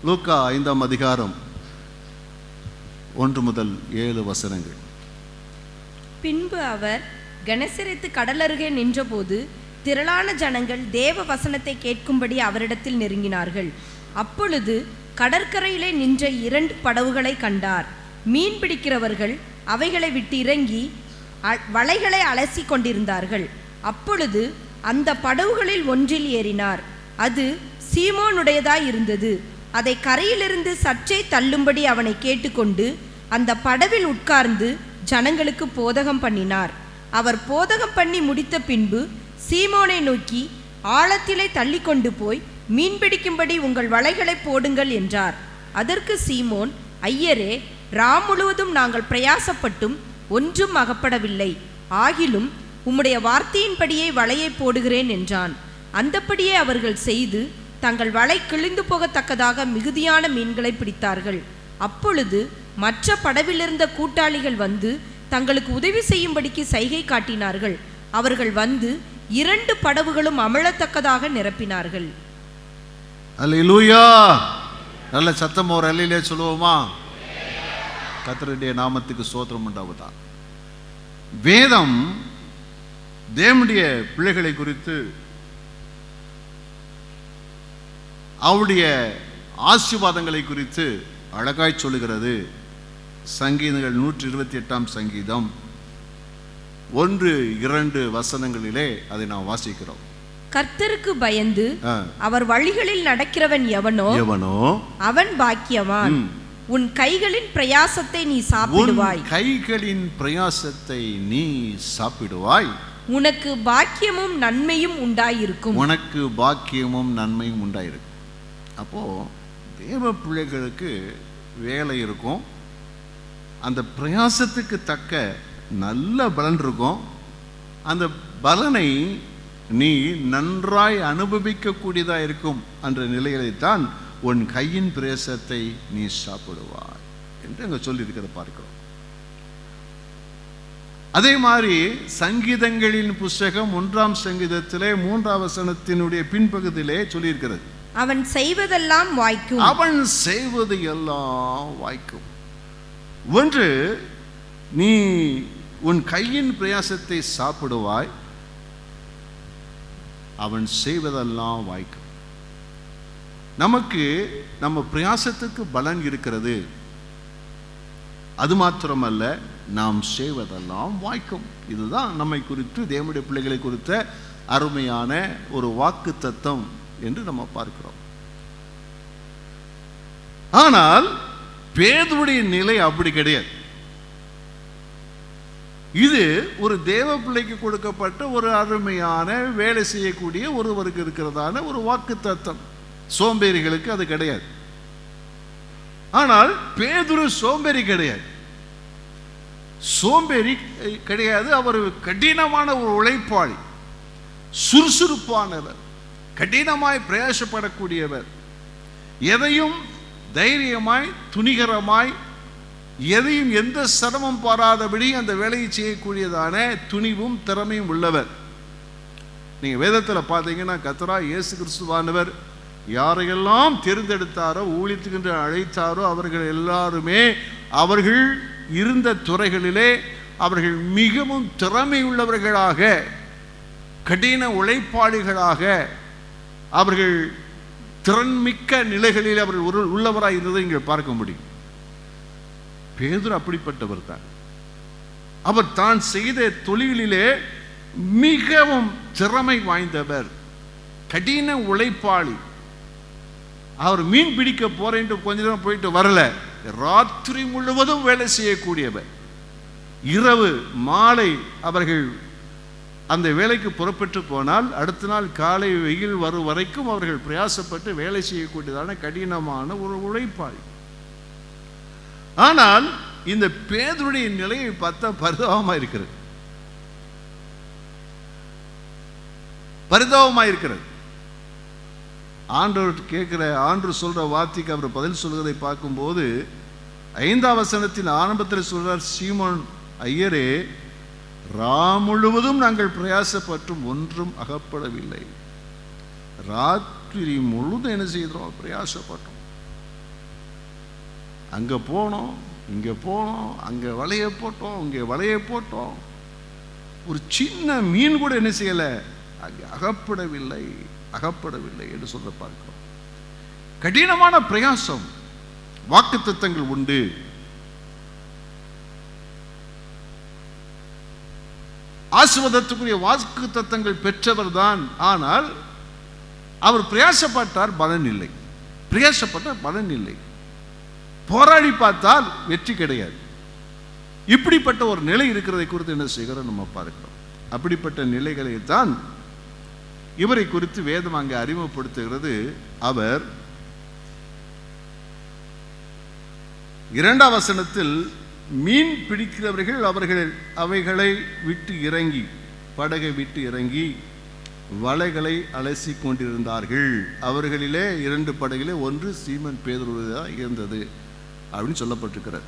லூக்கா 5ஆம் அதிகாரம் 1 முதல் 7 வசனங்கள். பின்பு அவர் கெனசரேத்து கடலருகே நின்றபோது திரளான ஜனங்கள் தேவ வசனத்தை கேட்கும்படி அவரிடத்தில் நெருங்கினார்கள். அப்பொழுது கடற்கரையிலே நின்ற 2 படவுகளை கண்டார். மீன் பிடிக்கிறவர்கள் அவைகளை விட்டு இறங்கி வலைகளை அலசி கொண்டிருந்தார்கள். அப்பொழுது அந்த படவுகளில் ஒன்றில் ஏறினார். அது சீமோனுடையதாய் இருந்தது. அதை கரையிலிருந்து சற்றே தள்ளும்படி அவனை கேட்டுக்கொண்டு அந்த படவில் உட்கார்ந்து ஜனங்களுக்கு போதகம் பண்ணினார். அவர் போதகம் பண்ணி முடித்த பின்பு சீமோனை நோக்கி, ஆழத்திலே தள்ளி கொண்டு போய் மீன் பிடிக்கும்படி உங்கள் வலைகளை போடுங்கள் என்றார். அதற்கு சீமோன், ஐயரே, ராம் முழுவதும் நாங்கள் பிரயாசப்பட்டும் ஒன்றும் அகப்படவில்லை. ஆகிலும் உம்முடைய வார்த்தையின்படியே வலையை போடுகிறேன் என்றான். அந்தப்படியே அவர்கள் செய்து தங்கள் வலை கிழிந்து போகத்தக்கதாக மிகுதியான மீன்களை பிடித்தார்கள். அப்பொழுது மற்ற படவிலிருந்த கூட்டாளிகள் வந்து தங்களுக்கு உதவி செய்யும்படிக்கு சைகை காட்டினார்கள். அவர்கள் வந்து 2 படவுகளும் அமழத்தக்கதாக நிரப்பினார்கள். அல்லேலூயா! நல்ல சத்தம் ஒரு அல்லேலூயா சொல்லுவோமா? கர்த்தருடைய நாமத்துக்கு ஸ்தோத்திரம் உண்டாவதா. வேதம் தேவனுடைய பிள்ளைகளை குறித்து அவருடைய ஆசீர்வாதங்களை குறித்து அழகாய் சொல்லுகிறது. சங்கீதங்கள் 128ஆம் சங்கீதம் 1-2 வசனங்களிலே அதை நாம் வாசிக்கிறோம். கர்த்தருக்கு பயந்து அவர் வழிகளில் நடக்கிறவன் எவனோ அவன் பாக்கியவான். உன் கைகளின் பிரயாசத்தை நீ சாப்பிடுவாய். கைகளின் பிரயாசத்தை நீ சாப்பிடுவாய். உனக்கு பாக்கியமும் நன்மையும் உண்டாயிருக்கும். உனக்கு பாக்கியமும் நன்மையும் உண்டாயிருக்கும். அப்போ தேவ பிள்ளைகளுக்கு வேலை இருக்கும். அந்த பிரயாசத்துக்கு தக்க நல்ல பலன் இருக்கும். அந்த பலனை நீ நன்றாய் அனுபவிக்கக்கூடியதா இருக்கும் என்ற நிலையில்தான் உன் கையின் பிரயாசத்தை நீ சாப்பிடுவாய் என்று அங்க சொல்லியிருக்கிறத பார்க்கிறோம். அதே மாதிரி சங்கீதங்களின் புஸ்தகம் 1ஆம் சங்கீதத்திலே 3ஆம் வசனத்தினுடைய பின்பகுதியிலே சொல்லியிருக்கிறது, அவன் செய்வதெல்லாம் வாய்க்கும். அவன் செய்வது எல்லாம் வாய்க்கும். ஒன்று, நீ உன் கையின் பிரயாசத்தை சாப்பிடுவாய், அவன் செய்வதெல்லாம் வாய்க்கும். நமக்கு நம்ம பிரயாசத்துக்கு பலன் இருக்கிறது. அது மாத்திரமல்ல, நாம் செய்வதெல்லாம் வாய்க்கும். இதுதான் நம்மை குறித்து, தேவனுடைய பிள்ளைகளை குறித்த அருமையான ஒரு வாக்கு தத்தம் என்று நம்ம பார்க்கிறோம். ஆனால் பேதுருடைய நிலை அப்படி கிடையாது. இது ஒரு தேவ பிள்ளைக்கு கொடுக்கப்பட்ட ஒரு அருமையான வேலை செய்யக்கூடிய ஒருவருக்கு இருக்கிறதான ஒரு வாக்கு தத்தம். சோம்பேறிகளுக்கு அது கிடையாது. ஆனால் பேதுரு சோம்பேறி கிடையாது. சோம்பேறி கிடையாது. அவர் கடினமான ஒரு உழைப்பாளி, சுறுசுறுப்பானவர், கடினமாய் பிரயாசப்படக்கூடியவர், எதையும் தைரியமாய் துணிகரமாய் எதையும் எந்த சிரமம் பாராதபடி அந்த வேலையை செய்யக்கூடியதான துணிவும் திறமையும் உள்ளவர். நீங்க வேதத்தில் பார்த்தீங்கன்னா, கர்த்தராகிய இயேசு கிறிஸ்துவானவர் யாரையெல்லாம் தேர்ந்தெடுத்தாரோ, ஊழியத்துக்கு அழைத்தாரோ, அவர்கள் எல்லாருமே அவர்கள் இருந்த துறைகளிலே அவர்கள் மிகவும் திறமை உள்ளவர்களாக, கடின உழைப்பாளிகளாக, அவர்கள் திறன்மிக்க நிலைகளில் அவர்கள் உள்ளவராக இருந்ததை இங்கே பார்க்க முடியும். பேதுரு அப்படிப்பட்டவர் தான். அவர் தான் செய்த தொழிலிலே மிகவும் திறமை வாய்ந்தவர், கடின உழைப்பாளி. அவர் மீன் பிடிக்க போறேன் கொஞ்ச நேரம் போயிட்டு வரல, ராத்திரி முழுவதும் வேலை செய்யக்கூடியவர். இரவு மாலை அவர்கள் அந்த வேலைக்கு புறப்பட்டு போனால் அடுத்த நாள் காலை வெயில் வரும் வரைக்கும் அவர்கள் பிரயாசப்பட்டு வேலை செய்யக்கூடியதான கடினமான ஒரு உழைப்பாளி. ஆனால் இந்த பேதுருடைய நிலையை பார்த்தா பரிதாபமா இருக்கிறது, பரிதாபமா இருக்கிறது. ஆண்டவர் கேட்கிற, ஆண்டவர் சொல்ற வார்த்தைக்கு அவர் பதில் சொல்வதை பார்க்கும்போது 5ஆம் வசனத்தின் ஆரம்பத்தில் சொல்றார், சீமோன், ஐயரே, ராம் முழுவதும் நாங்கள் பிரயாசப்பட்டும் ஒன்றும் அகப்படவில்லை. ராத்திரி முழுதும் என்ன செய்தோம்? பிரயாசப்பட்டோம். அங்கே போனோம், இங்கே போனோம், அங்கே வலையை போட்டோம், இங்கே வலையை போட்டோம், ஒரு சின்ன மீன் கூட என்ன செய்யலை, அங்கே அகப்படவில்லை என்று சொல்ல பார்க்கிறோம். கடினமான பிரயாசம். வாக்குத்தத்தங்கள் உண்டு. ஆசீர்வாதத்துக்குரிய வாக்குத்தத்தங்கள் பெற்றவர் தான். ஆனால் அவர் பிரயாசப்பட்டார், பலன் இல்லை. போராடி பார்த்தால் வெற்றி கிடையாது. இப்படிப்பட்ட ஒரு நிலை இருக்கிறதை குறித்து என்ன செய்கிறோம் நம்ம பார்க்கிறோம். அப்படிப்பட்ட நிலைகளை தான் இவரை குறித்து வேதம் அங்கே அறிமுகப்படுத்துகிறது. அவர் 2ஆம் வசனத்தில் மீன் பிடிக்கிறவர்கள் அவைகளை விட்டு இறங்கி, படகை விட்டு இறங்கி வலைகளை அலசி கொண்டிருந்தார்கள். அவர்களிலே 2 படகிலே ஒன்று சீமன் பேதுருவுடையதாக இருந்தது அப்படின்னு சொல்லப்பட்டிருக்கிறார்.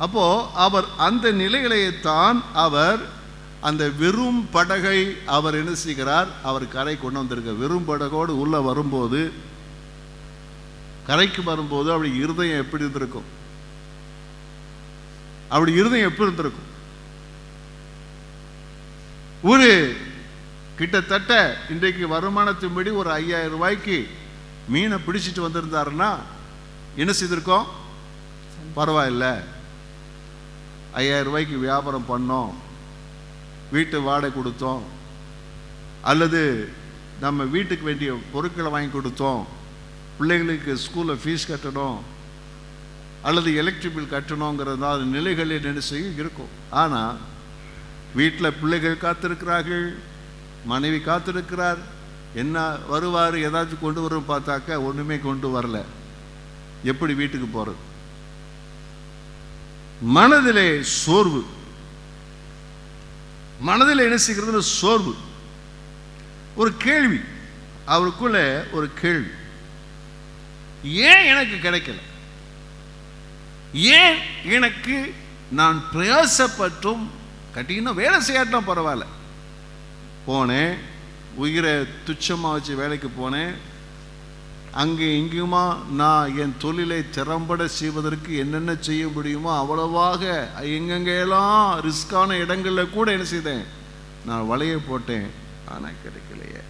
அப்போ அவர் அந்த நிலைகளைத்தான் அவர் அந்த வெறும் படகை அவர் என்ன செய்கிறார், அவர் கரை கொண்டு வந்திருக்க. வெறும் படகோடு உள்ள வரும்போது, கரைக்கு வரும்போது அவருடைய இருதயம் எப்படி இருந்திருக்கும்? ஒரு கிட்டத்தட்ட இன்றைக்கு வருமானத்தின்படி ஒரு 5000 ரூபாய்க்கு மீனை பிடிச்சிட்டு வந்திருந்தாருன்னா என்ன செய்திருக்கோம்? பரவாயில்ல, 5000 ரூபாய்க்கு வியாபாரம் பண்ணோம், வீட்டு வாடகை கொடுத்தோம், அல்லது நம்ம வீட்டுக்கு வேண்டிய பொருட்களை வாங்கி கொடுத்தோம், பிள்ளைகளுக்கு ஸ்கூலில் ஃபீஸ் கட்டணும், அல்லது எலக்ட்ரிக் பில் கட்டணுங்கிறதா நிலைகள் என்ன செய்யும் இருக்கும். ஆனால் வீட்டில் பிள்ளைகள் காத்திருக்கிறார்கள், மனைவி காத்திருக்கிறார், என்ன வருவார், ஏதாச்சும் கொண்டு வரும் பார்த்தாக்க ஒன்றுமே கொண்டு வரல. எப்படி வீட்டுக்கு போகிறது? மனதிலே சோர்வு, மனதில் என்ன செய்கிறது? சோர்வு. ஒரு கேள்வி அவருக்குள்ள, ஒரு கேள்வி, ஏன் எனக்கு கிடைக்கல? ஏன் எனக்கு, நான் பிரயாசப்பட்டும் கட்டினா வேலை செய்யாட்டும் பரவாயில்ல, போனேன், உயிரை துச்சமாக வச்சு வேலைக்கு போனேன், அங்கே இங்கேயுமா நான் என் தொழிலை திறம்பட செய்வதற்கு என்னென்ன செய்ய முடியுமோ அவ்வளவாக எங்கெங்கெல்லாம் ரிஸ்கான இடங்களில் கூட என்ன செய்தேன், நான் வலையை போட்டேன், ஆனால் கிடைக்கலையே.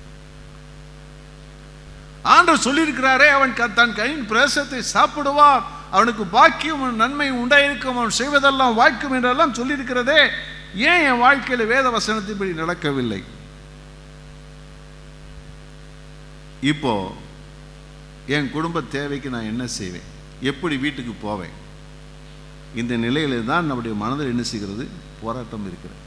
ஆண்டவர் சொல்லியிருக்கிறாரே, அவன் தன் கையின் பிரயாசத்தை சாப்பிடுவான், அவனுக்கு பாக்கியம் நன்மை உண்டாயிருக்கும், அவன் செய்வதெல்லாம் வாய்க்கும் என்றெல்லாம் சொல்லியிருக்கிறதே. ஏன் என் வாழ்க்கையில் வேத வசனத்தின்படி நடக்கவில்லை? இப்போ என் குடும்ப தேவைக்கு நான் என்ன செய்வேன்? எப்படி வீட்டுக்கு போவேன்? இந்த நிலையில தான் நம்முடைய மனதில் என்ன செய்கிறது? போராட்டம் இருக்கிறது.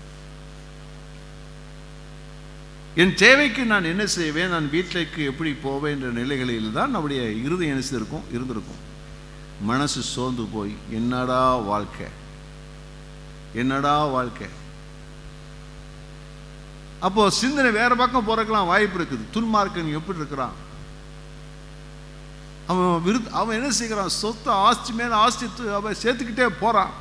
என் தேவைக்கு நான் என்ன செய்வேன், நான் வீட்டிற்கு எப்படி போவேன் என்ற நிலைகளில் தான் நம்முடைய இருதயம் என்ன செய்திருக்கும், இருந்திருக்கும். மனசு சோர்ந்து போய் என்னடா வாழ்க்கை. அப்போ சிந்தனை வேற பக்கம் போறதுக்கெல்லாம் வாய்ப்பு இருக்குது. துன்மார்க்கன் எப்படி இருக்கிறான், அவன் என்ன செய்கிறான், சொத்து ஆஸ்தி மேல ஆஸ்தி அவன் சேர்த்துக்கிட்டே போறான்.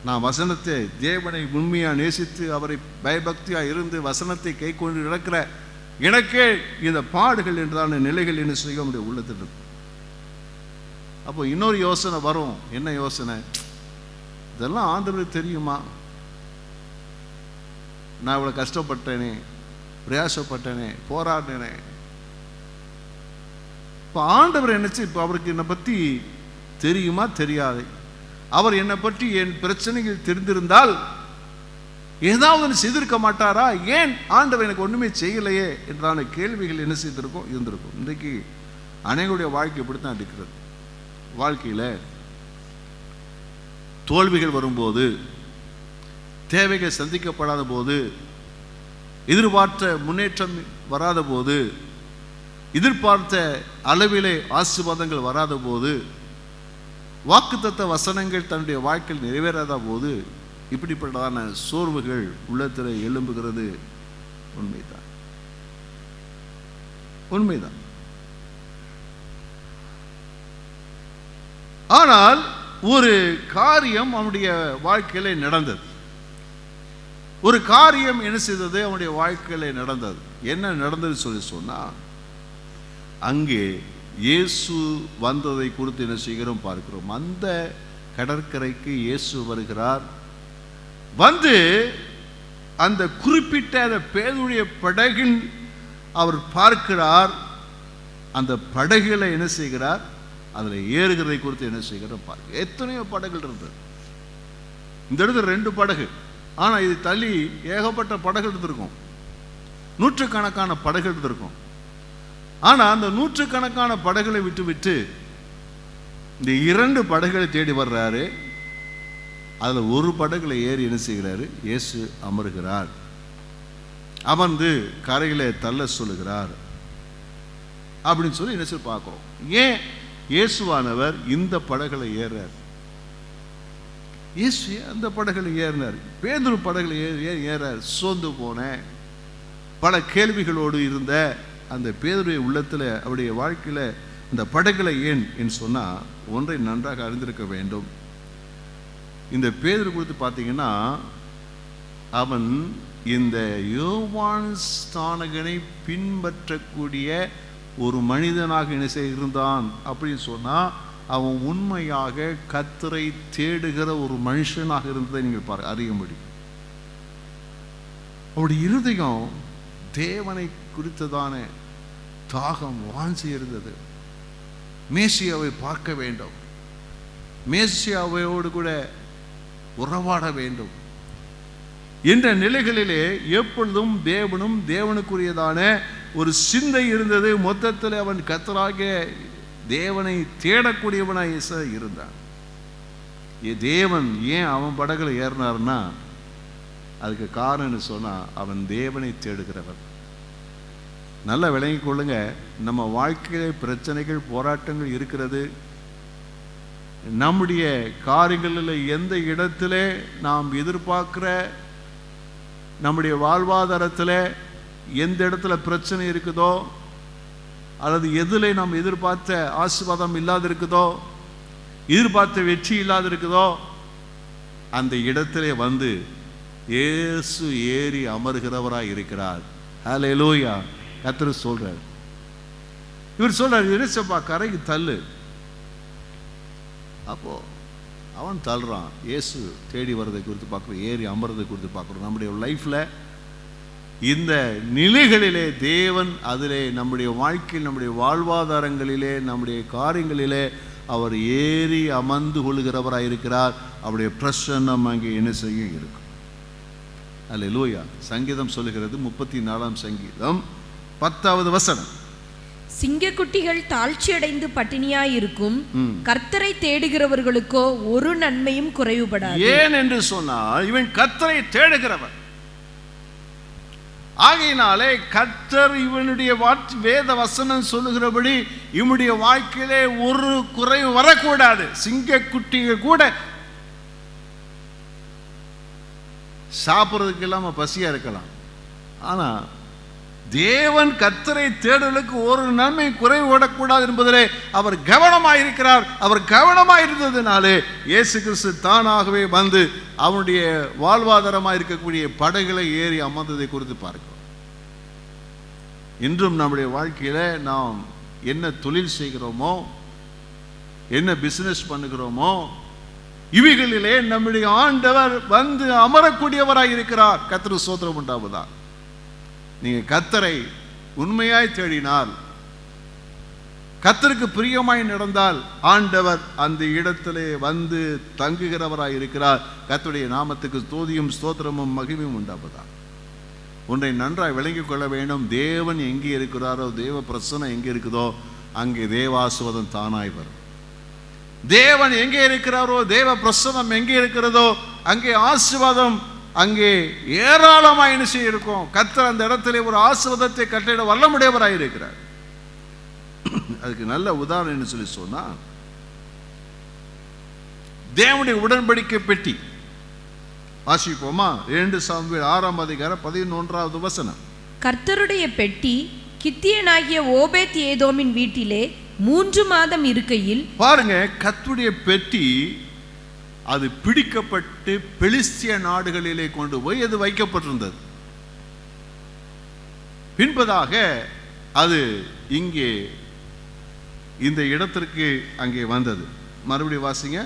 நான் வசனத்தை, தேவனை உண்மையா நேசித்து அவரை பயபக்தியா இருந்து வசனத்தை கை கொண்டு நடக்கிற எனக்கே இந்த பாடுகள் என்றான நிலைகள் என்ன செய்ய முடியும் உள்ளத்தில் இருக்கும். அப்போ இன்னொரு யோசனை வரும். என்ன யோசனை? இதெல்லாம் ஆண்டவருக்கு தெரியுமா? நான் இவ்வளோ கஷ்டப்பட்டேனே, பிரயாசப்பட்டேனே, போராடினேனே. இப்போ ஆண்டவர் என்னச்சு, இப்போ அவருக்கு என்னை பற்றி தெரியுமா தெரியாது? அவர் என்னை பற்றி என் பிரச்சனைகள் தெரிந்திருந்தால் ஏதாவது செய்திருக்க மாட்டாரா? ஏன் ஆண்டவர் எனக்கு ஒன்றுமே செய்யலையே என்றான கேள்விகள் என்ன செய்திருக்கும், இருந்திருக்கும். இன்றைக்கு அனைவருடைய வாழ்க்கை இப்படித்தான் இருக்கிறது. வாழ்க்கையில் தோல்விகள் வரும்போது, தேவைகள் சந்திக்கப்படாத போது, எதிர்பார்த்த முன்னேற்றம் வராத போது, எதிர்பார்த்த அளவிலே ஆசீர்வாதங்கள் வராத போது, வாக்குத்தத்த வசனங்கள் தன்னுடைய வாழ்க்கையில் நிறைவேறாத போது இப்படிப்பட்டதான சோர்வுகள் உள்ளத்தில் எழும்புகிறது. உண்மைதான். ஆனால் ஒரு காரியம் அவனுடைய வாழ்க்கையில நடந்தது. ஒரு காரியம் என்ன செய்தது? அவனுடைய வாழ்க்கையில நடந்தது. என்ன நடந்தது சொல்லி சொன்னா, அங்கே இயேசு வந்ததை குறித்து என்ன செய்கிறோம் பார்க்கிறோம். அந்த கடற்கரைக்கு இயேசு வருகிறார். வந்து அந்த குறிப்பிட்ட அந்த பேதுடைய படகில் அவர் பார்க்கிறார். அந்த படகுகளை என்ன செய்கிறார், அதில் ஏறுகிறதை குறித்து என்ன செய்கிறோம் பார்க்க. எத்தனையோ படகுகள் இருந்தது. இந்த இடத்துல 2 படகு, ஆனால் இது தள்ளி ஏகப்பட்ட படகு இருந்திருக்கும். நூற்றுக்கணக்கான படகு இருந்திருக்கும். ஆனால் அந்த நூற்றுக்கணக்கான படகுகளை விட்டு இந்த 2 படகுகளை தேடி வர்றாரு. அதில் ஒரு படகுல ஏறி என்ன செய்கிறாரு, இயேசு அமர்கிறார். அமர்ந்து கரையிலே தள்ள சொல்லுகிறார் அப்படின்னு சொல்லி என்ன சொல்லி பார்க்கிறோம். ஏன் இயேசுவானவர் இந்த படகுல ஏறார்? இயேசு அந்த படகுல ஏறினார். பேதுரு படகுல ஏறார். சோர்ந்து போன பல கேள்விகளோடு இருந்த அந்த பேதுருடைய உள்ளத்தில், அவருடைய வாழ்க்கையில் அந்த படகுல ஏன் என்று சொன்னால், ஒன்றை நன்றாக அறிந்திருக்க வேண்டும். இந்த பேதுரு குறித்து பார்த்தீங்கன்னா, அவன் இந்த யோவான் ஸ்நானகனை பின்பற்றக்கூடிய ஒரு மனிதனாக என்ன இருந்தான் அப்படின்னு சொன்னால், அவன் உண்மையாக கர்த்தரை தேடுகிற ஒரு மனுஷனாக இருந்ததை நீங்கள் அறிய முடியும். அவருடைய இருதயம் தேவனை குறித்ததான தாகம், வாஞ்சி இருந்தது. மேசியாவை பார்க்க வேண்டும், மேசியாவையோடு கூட உறவாட வேண்டும் என்ற நிலைகளிலே எப்பொழுதும் தேவனும் தேவனுக்குரியதான ஒரு சிந்தை இருந்தது. மொத்தத்தில் அவன் கர்த்தராகிய தேவனை தேடக்கூடியவனாய் இருந்தான். தேவன் ஏன் அவன் படகுல ஏறினார்னா, அதுக்கு காரணம் சொன்னா, அவன் தேவனை தேடுகிறவன். நல்லா விளங்கிக் கொள்ளுங்க. நம்ம வாழ்க்கையிலே பிரச்சனைகள், போராட்டங்கள் இருக்கிறது. நம்முடைய காரியங்களில் எந்த இடத்துல நாம் எதிர்பார்க்கிற நம்முடைய வாழ்வாதாரத்தில் எந்த இடத்துல பிரச்சனை இருக்குதோ, அல்லது எதில் நாம் எதிர்பார்த்த ஆசீர்வாதம் இல்லாது இருக்குதோ, எதிர்பார்த்த வெற்றி இல்லாது இருக்குதோ, அந்த இடத்திலே வந்து இயேசு ஏறி அமர்கிறவராய் இருக்கிறார். ஹல்லேலூயா. கர்த்தர் சொல்றார். இவர் சொல்றார், இயேசுப்பா கரைக்கு தள்ளு. அப்போ அவன் தள்ளுறான். இயேசு தேடி வர்றதை குறித்து பார்க்குறோம், ஏறி அமர்றதை குறித்து பார்க்குறோம். நம்முடைய லைஃப்பில் இந்த நிலைகளிலே தேவன் அதிலே நம்முடைய வாழ்க்கையில், நம்முடைய வாழ்வாதாரங்களிலே, நம்முடைய காரியங்களிலே அவர் ஏறி அமர்ந்து கொள்கிறவராக இருக்கிறார். அவருடைய பிரசன்னம் அங்கே என்ன செய்யும் இருக்கும். அல்லேலூயா. சங்கீதம் சொல்லுகிறது, 34ஆம் சங்கீதம் 10வது வசனம், சிங்கக்குட்டிகள் தாழ்ச்சி அடைந்து பட்டினியாயிருக்கும், கர்த்தரை தேடுகிறவர்களுக்கோ ஒரு நன்மையும் குறைவுபடாது. ஏன் என்று சொன்னால், இவன் கர்த்தரை தேடுகிறவன். ஆகையினாலே கர்த்தர் இவனுடைய வேத வசனம் சொல்லுகிறபடி இவனுடைய வாழ்க்கையிலே ஒரு குறைவு வரக்கூடாது. சிங்கக்குட்டிகள் கூட சாப்பிட்றதுக்கு இல்லாமல் பசியா இருக்கலாம், ஆனா தேவன் கர்த்தரை தேடுவதற்கு ஒரு நன்மை குறைவு விடக்கூடாது என்பதிலே அவர் கவனமாயிருக்கிறார். அவர் கவனமாயிருந்ததினாலே இயேசு கிறிஸ்து தானாகவே வந்து அவனுடைய வாழ்வாதாரமாக இருக்கக்கூடிய படகுகளை ஏறி அமர்ந்ததை குறித்து பார்க்கிறோம். இன்றும் நம்முடைய வாழ்க்கையில நாம் என்ன தொழில் செய்கிறோமோ, என்ன பிசினஸ் பண்ணுகிறோமோ, இவைகளிலே நம்முடைய ஆண்டவர் வந்து அமரக்கூடியவராய் இருக்கிறார். கர்த்தருக்கு ஸ்தோத்திரம் உண்டாவதா. நீங்க கர்த்தரை உண்மையாய் தேடினால், கர்த்தருக்கு பிரியமாய் நடந்தால், ஆண்டவர் அந்த இடத்திலே வந்து தங்குகிறவராய் இருக்கிறார். கர்த்தருடைய நாமத்துக்கு ஸ்துதியும் ஸ்தோத்திரமும் மகிமையும் உண்டாவதா. ஒன்றை நன்றாய் விளங்கிக் கொள்ள வேண்டும். தேவன் எங்கே இருக்கிறாரோ, தேவ பிரசன்னம் எங்கே இருக்குதோ, அங்கே தேவாசீர்வாதம் தானாய் வரும். தேவன் எங்கே இருக்கிறாரோ, தேவ பிரசன்னம் எங்கே இருக்கிறதோ, அங்கே ஆசீர்வாதம் அங்கே ஏராளமாக என்ன செய்ய இருக்கும். கர்த்தர் அந்த இடத்துல ஒரு ஆசீர்வாதத்தை கட்டளையிட வல்லமுடையவராக இருக்கிறார். அதுக்கு நல்ல உதாரணம் என்ன சொல்லி சொன்னா, தேவனுடைய உடன்படிக்கை பெட்டி வாசிப்போமா? 2 சாமுவேல் 6ஆம் அதிகாரம் 11வது வசனம். கர்த்தருடைய பெட்டி கித்தியனாகிய ஓபேத் ஏதோமின் வீட்டிலே 3 மாதம் இருக்கையில், பாருங்க, கர்த்தருடைய பெட்டி அது பிடிக்கப்பட்டு பெலிஸ்திய நாடுகளிலே கொண்டு போய் அது வைக்கப்பட்டிருந்தது. பின்பதாக அது இங்கே இந்த இடத்திற்கு அங்கே வந்தது. மறுபடியும் வாசிங்க.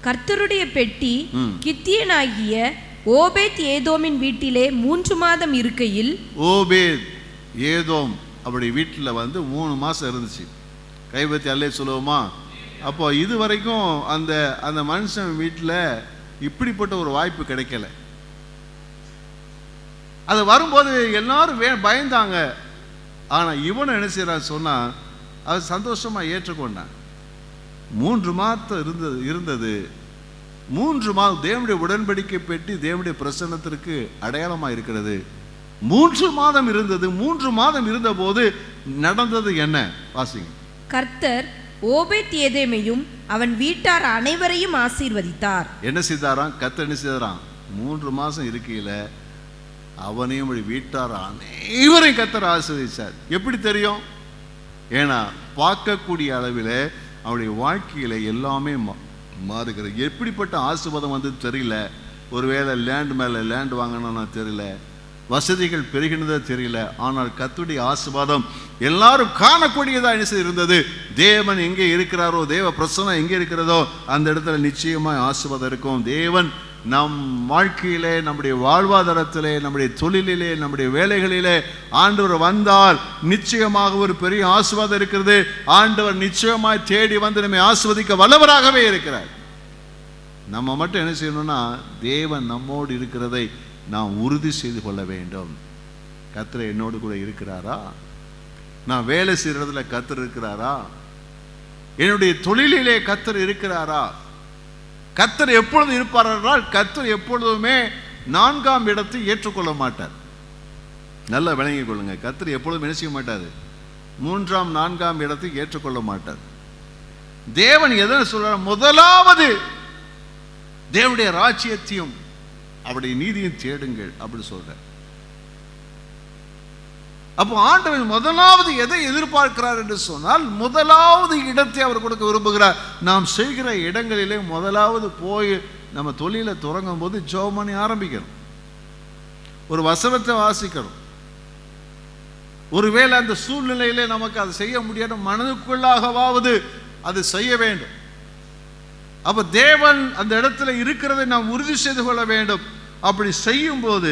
கர்த்தருடைய பெட்டி கித்தியனாகிய ஓபேத் ஏதோமின் வீட்டிலே 3 மாதம் இருக்கையில், ஓபேத் ஏதோம் அப்படி வீட்டில் வந்து 3 மாதம் இருந்துச்சு. கைபத்தி அல்லே சொல்லுவோமா? அப்போ இது வரைக்கும் அந்த அந்த மனுஷன் வீட்டில் இப்படிப்பட்ட ஒரு வாய்ப்பு கிடைக்கல. அது வரும்போது எல்லாரும் பயந்தாங்க. ஆனால் இவனை என்ன செய்யறான் சொன்னால் அது சந்தோஷமாக ஏற்றுக்கொண்டான். 3 மாதம் இருந்தது. 3 மாதம் தேவனுடைய உடன்படிக்கை பெட்டி தேவனுடைய பிரசன்னத்திற்கு அடையாளமாக இருக்கிறது. 3 மாதம் இருந்தது. 3 மாதம் இருந்த போது நடந்தது என்ன? வாசிங்க. கர்த்தர் ஓபேத் ஏதோமையும் அவன் வீட்டார் அனைவரையும் ஆசீர்வதித்தார். என்ன செய்தாராம்? கர்த்தர் என்ன செய்தாராம்? 3 மாதம் இருக்கையில அவனையும் வீட்டார் அனைவரையும் கர்த்தர் ஆசீர்வதித்தார். எப்படி தெரியும்? ஏன்னா பார்க்கக்கூடிய அளவில் அவருடைய வாழ்க்கையில எல்லாமே மாறுகிறது. எப்படிப்பட்ட ஆசீர்வாதம் வந்து தெரியல. ஒருவேளை லேண்ட் மேலே லேண்ட் வாங்கணும்னா தெரியல, வசதிகள் பெருகினதா தெரியல. ஆனால் கர்த்தருடைய ஆசீர்வாதம் எல்லாரும் காணக்கூடியதாக என்ன இருந்தது? தேவன் எங்கே இருக்கிறாரோ, தேவ பிரசன்னம் எங்கே இருக்கிறதோ அந்த இடத்துல நிச்சயமாக ஆசீர்வாதம் இருக்கும். தேவன் நம் வாழ்க்கையிலே, நம்முடைய வாழ்வாதாரத்திலே, நம்முடைய தொழிலிலே, நம்முடைய வேலைகளிலே ஆண்டவர் வந்தால் நிச்சயமாக ஒரு பெரிய ஆசீர்வாதம் இருக்கிறது. ஆண்டவர் நிச்சயமாய் தேடி வந்து நம்மை ஆசீர்வதிக்க வல்லவராகவே இருக்கிறார். நம்ம மட்டும் என்ன செய்யணும்னா தேவன் நம்மோடு இருக்கிறதை நாம் உறுதி செய்து கொள்ள வேண்டும். கர்த்தர் என்னோடு கூட இருக்கிறாரா? நான் வேலை செய்யறதுல கர்த்தர் இருக்கிறாரா? என்னுடைய தொழிலிலே கர்த்தர் இருக்கிறாரா? கர்த்தர் எப்பொழுது இருப்பார் என்றால் கர்த்தர் எப்பொழுதுமே 4ஆம் இடத்தை ஏற்றுக்கொள்ள மாட்டார். நல்லா விளங்கிக் கொள்ளுங்க. கர்த்தர் எப்பொழுதும் என்ன செய்ய மாட்டார்? 3ஆம் 4ஆம் இடத்தை ஏற்றுக்கொள்ள மாட்டார். தேவன் எதை சொல்றார்? முதலாவது தேவனுடைய ராஜ்யத்தையும் அவருடைய நீதியும் தேடுங்கள் அப்படி சொல்ற. அப்போ ஆண்டவர் முதலாவது எதை எதிர்பார்க்கிறார் என்று சொன்னால் முதலாவது இடத்தை அவர் கொடுக்க விரும்புகிறார். நாம் செய்கிற இடங்களிலே முதலாவது போய் நம்ம தொழிலை தொடங்கும் போது ஜெபம் பண்ணி ஆரம்பிக்கணும். ஒரு வசனத்தை வாசிக்கணும். ஒருவேளை அந்த சூழ்நிலையிலே நமக்கு அதை செய்ய முடியாத மனதுக்குள்ளாகவாவது அது செய்ய வேண்டும். அப்ப தேவன் அந்த இடத்துல இருக்கிறதை நாம் உறுதி செய்து கொள்ள வேண்டும். அப்படி செய்யும் போது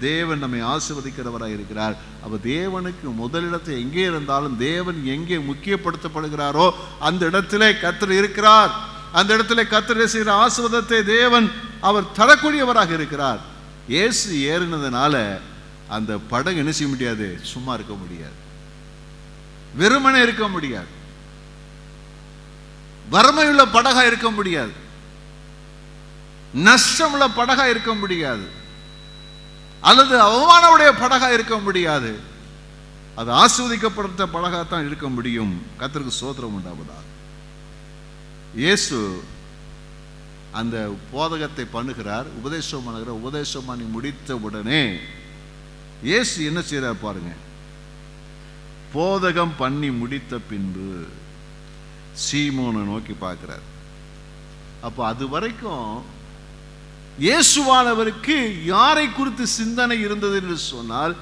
தேவன் நம்மை ஆசீர்வதிக்கிறவராக இருக்கிறார். அப்ப தேவனுக்கு முதலிடத்தை எங்கே இருந்தாலும் தேவன் எங்கே முக்கியப்படுத்தப்படுகிறாரோ அந்த இடத்திலே கர்த்தர் இருக்கிறார். அந்த இடத்துல கர்த்தர் செய்கிற ஆசீர்வாதத்தை தேவன் அவர் தரக்கூடியவராக இருக்கிறார். இயேசு ஏறினதுனால அந்த படகு என்ன செய்ய முடியாது? சும்மா இருக்க முடியாது, வெறுமனே இருக்க முடியாது, வறுமையுள்ள படகா இருக்க முடியாது, நஷ்டமுள்ள படகா இருக்க முடியாது, அல்லது அவமானமுடைய படகா இருக்க முடியாது. அது ஆசீர்வதிக்கப்பட்ட படகாத்தான் இருக்க முடியும். கர்த்தருக்கு ஸ்தோத்திரம் உண்டாவதாக. இயேசு அந்த போதகத்தை பண்ணுகிறார், உபதேசம் பண்ணுகிறார். உபதேசம் பண்ணி முடித்த உடனே இயேசு என்ன செய்கிறார் பாருங்க. போதகம் பண்ணி முடித்த பின்பு சீமோனை நோக்கி பார்க்கிறார். அப்போ அது வரைக்கும் இயேசுவானவருக்கு யாரை குறித்து சிந்தனை இருந்தது என்று சொன்னால்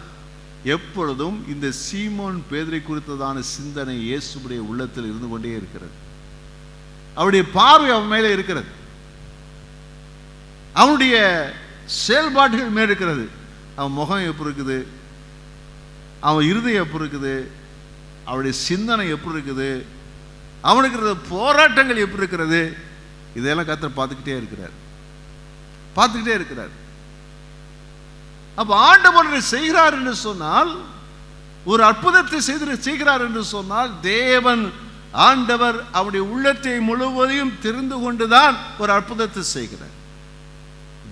எப்பொழுதும் இந்த சீமோன் பேதுரை குறித்ததான சிந்தனை இயேசுடைய உள்ளத்தில் இருந்து கொண்டே இருக்கிறது. அவருடைய பார்வை அவன் மேலே இருக்கிறது, அவனுடைய செயல்பாடுகள் மேலே இருக்கிறது. அவன் முகம் எப்படி இருக்குது, அவன் இருதயம் எப்படி இருக்குது, அவருடைய சிந்தனை எப்படி இருக்குது, அவனுக்கு இருக்கிற போராட்டங்கள் எப்படி இருக்கிறது, இதெல்லாம் கர்த்தர் பார்த்துக்கிட்டே இருக்கிறார். அப்ப ஆண்டவர் செய்கிறார் என்று சொன்னால், ஒரு அற்புதத்தை செய்கிறார் என்று சொன்னால் தேவன் ஆண்டவர் அவருடைய உள்ளத்தை முழுவதையும் தெரிந்து கொண்டுதான் ஒரு அற்புதத்தை செய்கிறார்.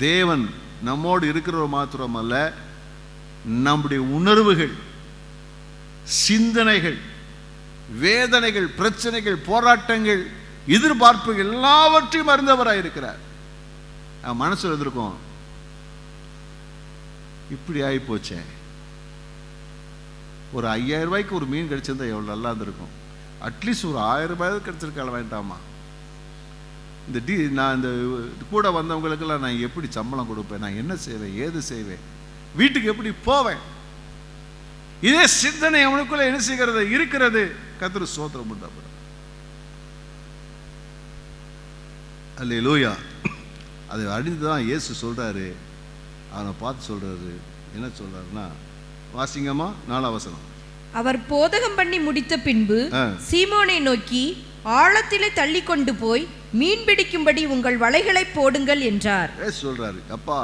தேவன் நம்மோடு இருக்கிற மாத்திரம் அல்ல, நம்முடைய உணர்வுகள், சிந்தனைகள், வேதனைகள், பிரச்சனைகள், போராட்டங்கள், எதிர்பார்ப்புகள் எல்லாவற்றையும் அறிந்தவராக இருக்கிறார். மனசு எழுதிருக்கோம், இப்படி ஆகி போச்சே, ஒரு 5000 ரூபாய்க்கு ஒரு மீன் கிடைச்சிருந்தா எவ்வளோ நல்லா இருந்திருக்கும், அட்லீஸ்ட் ஒரு 1000 ரூபாய் கிடைச்சிருக்க வேண்டாமா, நான் இந்த கூட வந்தவங்களுக்கெல்லாம் நான் எப்படி சம்பளம் கொடுப்பேன், நான் என்ன செய்வேன், ஏது செய்வேன், வீட்டுக்கு எப்படி போவேன், இதே சிந்தனை அவனுக்குள்ள என்ன செய்கிறது இருக்கிறது. கர்த்தர் ஸ்தோத்திரம் உண்டாகுது. அல்லேலூயா. அதை அறிந்து தான் இயேசு சொல்கிறாரு, அவனை பார்த்து சொல்கிறாரு, என்ன சொல்கிறாருன்னா, வாசிங்கம்மா 4ஆம் வசனம். அவர் போதகம் பண்ணி முடித்த பின்பு சீமோனை நோக்கி, ஆழத்திலே தள்ளி கொண்டு போய் மீன் பிடிக்கும்படி உங்கள் வலைகளை போடுங்கள் என்றார். சொல்கிறாரு, அப்பா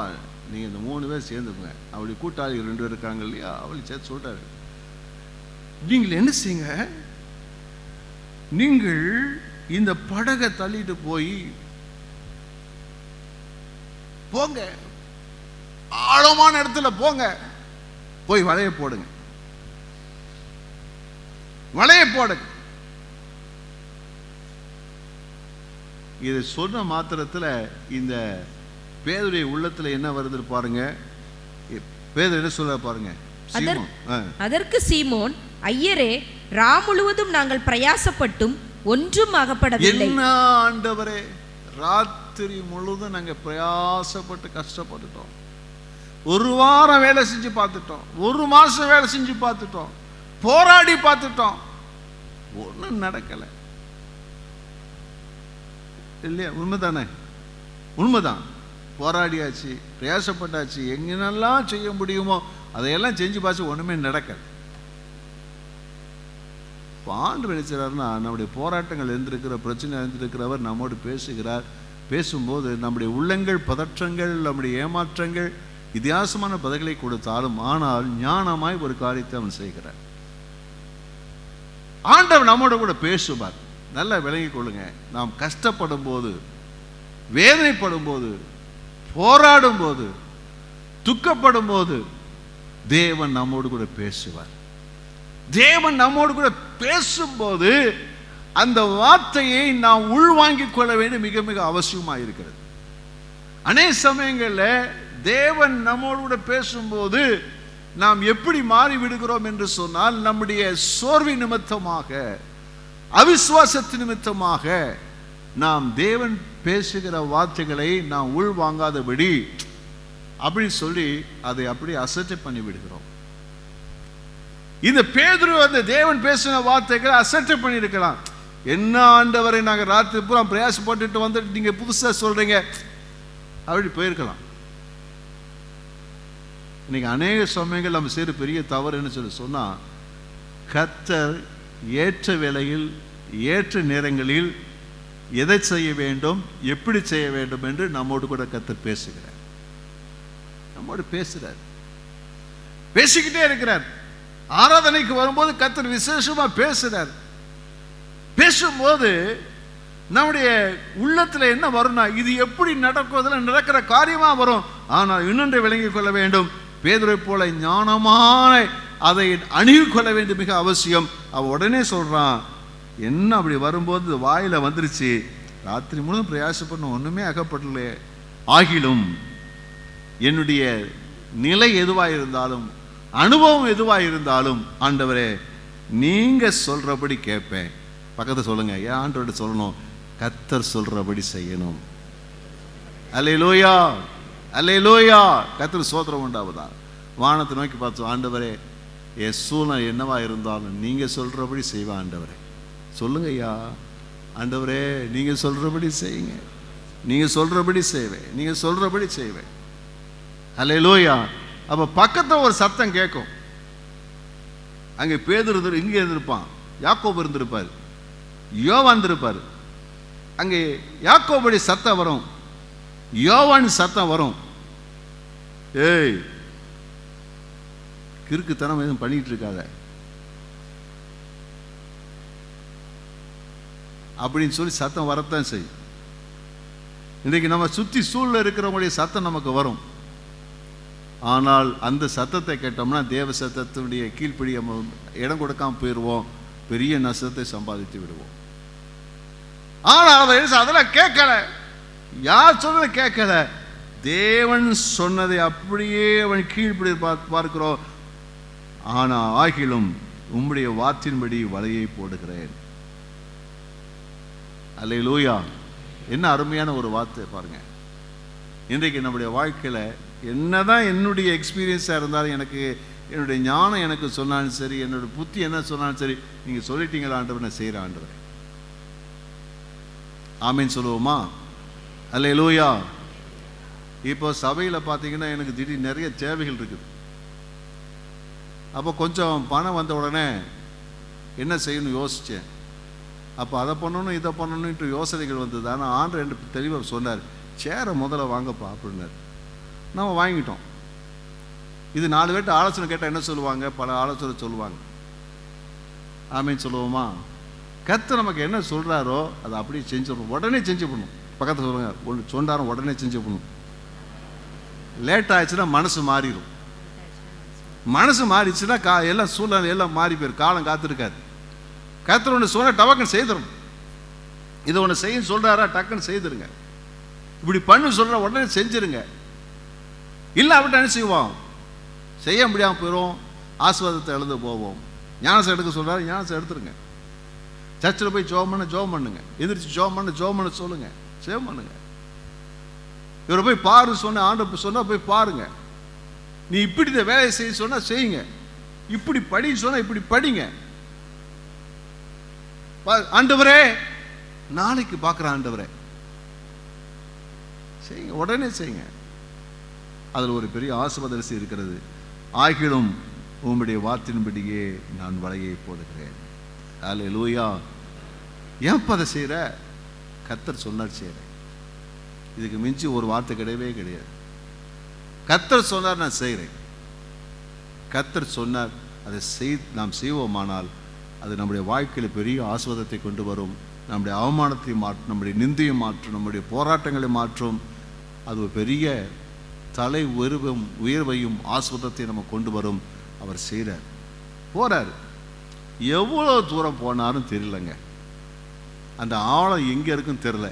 நீங்கள் இந்த 3 பேர் சேர்ந்துக்குங்க, அவளுடைய கூட்டாளி 2 பேர் இருக்காங்க இல்லையா, அவளை சேர்த்து சொல்கிறாரு, நீங்கள் என்ன செய்யுங்க, நீங்கள் இந்த படகை தள்ளிட்டு போங்க, ஆழமான இடத்துல போங்க, போய் வலையை போடுங்க. இதை சொன்ன மாத்திரத்தில் இந்த பேதுடைய உள்ளத்துல என்ன வருது பாருங்க. பேதுரு என்ன சொல்ற பாருங்க. அதற்கு சீமோன், ஐயரே, ரா முழுவதும் நாங்கள் பிரயாசப்பட்டும் ஒன்றும் அகப்படவில்லை. என்ன ஆண்டவரே, ராத்திரி முழுவதும் நாங்க பிரயாசப்பட்டு கஷ்டப்பட்டுட்டோம், 1 வாரம் வேலை செஞ்சு பார்த்துட்டோம், 1 மாசம் வேலை செஞ்சு பார்த்துட்டோம், போராடி பார்த்துட்டோம், ஒன்றும் நடக்கலை இல்லையா? உண்மைதானே? உண்மைதான். போராடியாச்சு, பிரயாசப்பட்டாச்சு, எங்கென்னெல்லாம் செய்ய முடியுமோ அதையெல்லாம் செஞ்சு பார்த்து ஒன்றுமே நடக்கலை. ஆண்டு நினைச்சாருன்னா, நம்முடைய போராட்டங்கள் இருந்திருக்கிற பிரச்சனை இருந்திருக்கிறவர் நம்மோடு பேசுகிறார். பேசும்போது நம்முடைய உள்ளங்கள், பதற்றங்கள், நம்முடைய ஏமாற்றங்கள் வித்தியாசமான பதில்களை கொடுத்தாலும், ஆனால் ஞானமாய் ஒரு காரியத்தை அவன் செய்கிறார். ஆண்டவர் நம்மோட கூட பேசுவார். நல்லா விளங்கிக் கொள்ளுங்க. நாம் கஷ்டப்படும் போது, வேதனைப்படும் போது, போராடும் போது, துக்கப்படும் போது தேவன் நம்மோடு கூட பேசுவார். தேவன் நம்மோடு கூட பேசும்போது அந்த வார்த்தையை நாம் உள்வாங்கிக் கொள்ள வேண்டிய மிக மிக அவசியமாக இருக்கிறது. அநேக சமயங்களில் தேவன் நம்மோடு கூட பேசும்போது நாம் எப்படி மாறி விடுகிறோம் என்று சொன்னால், நம்முடைய சோர்வி நிமித்தமாக, அவிசுவாசத்து நிமித்தமாக நாம் தேவன் பேசுகிற வார்த்தைகளை நாம் உள்வாங்காதபடி அப்படி சொல்லி அதை அப்படி அசட்டை பண்ணி விடுகிறோம். இந்த பேதுரு அந்த தேவன் பேசின வார்த்தைகளை அசட்டை பண்ணியிருக்கலாம். என்ன ஆண்டவரை நாங்கள் ராத்திரி பூரா பிரயாசப்பட்டுட்டு வந்துட்டு நீங்க புதுசாக சொல்றீங்க அப்படி போயிருக்கலாம். இன்னைக்கு அநேக சமயங்கள் நம்ம செய்கிற பெரிய தவறு என்ன சொன்னா, கர்த்தர் ஏற்ற வேளையில் ஏற்ற நேரங்களில் எதை செய்ய வேண்டும், எப்படி செய்ய வேண்டும் என்று நம்மோடு கூட கர்த்தர் பேசுகிறார். நம்மோடு பேசுகிறார், பேசிக்கிட்டே இருக்கிறார். ஆராதனைக்கு வரும்போது கர்த்தர் விசேஷமா பேசுகிறார். பேசும்போது நம்முடைய உள்ளத்துல என்ன வரும்னா, இது எப்படி நடக்குவதில் நடக்கிற காரியமா வரும். ஆனால் இன்னொன்றை விளங்கிக் கொள்ள வேண்டும், பேதுரை போல ஞானமான அதை அணுகிக் கொள்ள வேண்டும், மிக அவசியம். அவன் உடனே சொல்றான், என்ன அப்படி வரும்போது வாயில வந்துருச்சு, ராத்திரி முழுவதும் பிரயாசப்பட ஒண்ணுமே அகப்படல, ஆகிலும் என்னுடைய நிலை எதுவாக இருந்தாலும், அனுபவம் எதுவாக இருந்தாலும், ஆண்டவரே நீங்க சொல்றபடி கேட்பேன். பக்கத்தை சொல்லுங்க, ஏன் ஆண்டவர்கிட்ட சொல்லணும், கர்த்தர் சொல்றபடி செய்யணும். அல்லேலூயா, அல்லேலூயா. கர்த்தர் சோத்திரம் உண்டாவதா. வானத்தை நோக்கி பார்த்தோம், ஆண்டவரே என் சூழ்நிலை என்னவா இருந்தாலும் நீங்க சொல்றபடி செய்வேன். ஆண்டவரே சொல்லுங்க ஐயா, ஆண்டவரே நீங்க சொல்றபடி செய்யுங்க, நீங்க சொல்றபடி செய்வேன், நீங்க சொல்றபடி செய்வேன். அல்லேலூயா. அப்ப பக்கத்துல ஒரு சத்தம் கேட்கும். அங்கே பேதுரு இங்க இருந்திருப்பான், யாக்கோபு இருந்திருப்பார், யோவான் இருப்பார். அங்கே யாக்கோபுடைய சத்தம் வரும், யோவான் சத்தம் வரும். ஏய், கிறுக்குத்தனம் எதுவும் பண்ணிட்டு இருக்காத அப்படின்னு சொல்லி சத்தம் வரத்தான் செய்யும். இன்றைக்கு நம்ம சுற்றி சூழல இருக்கிறவங்களுடைய சத்தம் நமக்கு வரும். ஆனால் அந்த சத்தத்தை கேட்டோம்னா தேவ சத்தத்தினுடைய கீழ்ப்படி இடம் கொடுக்காம போயிடுவோம், பெரிய நஷ்டத்தை சம்பாதித்து விடுவோம். ஆனால் அதெல்லாம் கேட்கல, யார் சொன்னதை கேட்கல, தேவன் சொன்னதை அப்படியே அவன் கீழ்ப்படி பார்க்கிறோம். ஆனா ஆகிலும் உம்முடைய வார்த்தையின்படி வலையை போடுகிறேன். அல்லேலூயா. என்ன அருமையான ஒரு வார்த்தை பாருங்க. இன்றைக்கு நம்முடைய வாழ்க்கையில என்னதான் என்னுடைய எக்ஸ்பீரியன்ஸா இருந்தாலும், எனக்கு என்னுடைய ஞானம் எனக்கு சொன்னாலும் சரி, என்னுடைய புத்தி என்ன சொன்னாலும் சரி, நீங்க சொல்லிட்டீங்களா ஆண்டவர், நான் செய்யற ஆண்டவர், ஆமீன் சொல்லுவோமா? அல்லேலூயா. இப்போ சபையில் பார்த்தீங்கன்னா எனக்கு திடீர் நிறைய தேவைகள் இருக்குது. அப்போ கொஞ்சம் பணம் வந்த உடனே என்ன செய்யணும் யோசித்தேன். அப்போ அதை பண்ணணும் இதை பண்ணணுன்ட்டு யோசனைகள் வந்தது. ஆனால் ஆண்டு ரெண்டு தெளிவாக சொன்னார், சேரை முதல்ல வாங்கப்பா அப்படின்னாரு. நம்ம வாங்கிட்டோம். இது 4 பேர்ட்ட ஆலோசனை கேட்டால் என்ன சொல்லுவாங்க? பல ஆலோசனை சொல்லுவாங்க. ஆமீன் சொல்லுவோமா? கர்த்தர் நமக்கு என்ன சொல்கிறாரோ அதை அப்படியே செஞ்சிடணும், உடனே செஞ்சு பண்ணணும். பக்கத்தில் சொல்லுங்க, ஒன்று சொன்னாரும் உடனே செஞ்சு பண்ணணும். லேட் ஆயிடுச்சுன்னா மனசு மாறிடும். மனசு மாறிடுச்சுன்னா எல்லாம் சூழ்நிலை எல்லாம் மாறி போயிடும். காலம் காத்திருக்காது. கர்த்தர் ஒன்று சொன்னால் டக்குன்னு செய்திடணும். இதை ஒன்று செய்ய சொல்கிறாரா, டக்குன்னு செய்திருங்க. இப்படி பண்ணு சொல்கிற உடனே செஞ்சிருங்க. இல்லை அப்படின்ட்டு என்ன செய்வோம்? செய்ய முடியாமல் போயிடும். ஆசீர்வாதத்தை எழுந்து போவோம். ஞானசம் எடுக்க சொல்கிறாரு, ஞானசம் எடுத்துருங்க. சர்ச்சில் போய் ஜோம் பண்ணுங்க. எதிர்த்து ஜோம் பண்ண சொல்லுங்க, சேவ் பண்ணுங்க. இவரை போய் பாரு சொன்ன ஆண்டு சொன்னால் போய் பாருங்க. நீ இப்படி இந்த வேலையை செய்ய சொன்னால் செய்யுங்க. இப்படி படி சொன்னால் இப்படி படிங்க. ஆண்டவரே நாளைக்கு பார்க்குற ஆண்டவரே செய்யுங்க, உடனே செய்யுங்க. அதில் ஒரு பெரிய ஆசீர்வாதம் இருக்கிறது. ஆகிலும் உம்முடைய வார்த்தையின்படியே நான் வலையை போடுகிறேன். அல்லேலூயா. ஏன் அதை செய்கிற? கர்த்தர் சொன்னார் செய்கிறேன். இதுக்கு மிஞ்சி ஒரு வார்த்தை கிடையவே கிடையாது. கர்த்தர் சொன்னார், நான் செய்கிறேன். கர்த்தர் சொன்னார், அதை நாம் செய்வோமானால் அது நம்முடைய வாழ்க்கையில் பெரிய ஆசீர்வாதத்தை கொண்டு வரும். நம்முடைய அவமானத்தை மாற்றும், நம்முடைய நிந்தையை மாற்றும், நம்முடைய போராட்டங்களை மாற்றும். அது ஒரு பெரிய தலை உயர்வையும் ஆசீர்வாதத்தை நம்ம கொண்டு வரும். அவர் செய்கிறார், போகிறார். எவ்வளோ தூரம் போனாலும் தெரியலங்க. அந்த ஆழம் எங்கே இருக்குன்னு தெரியல.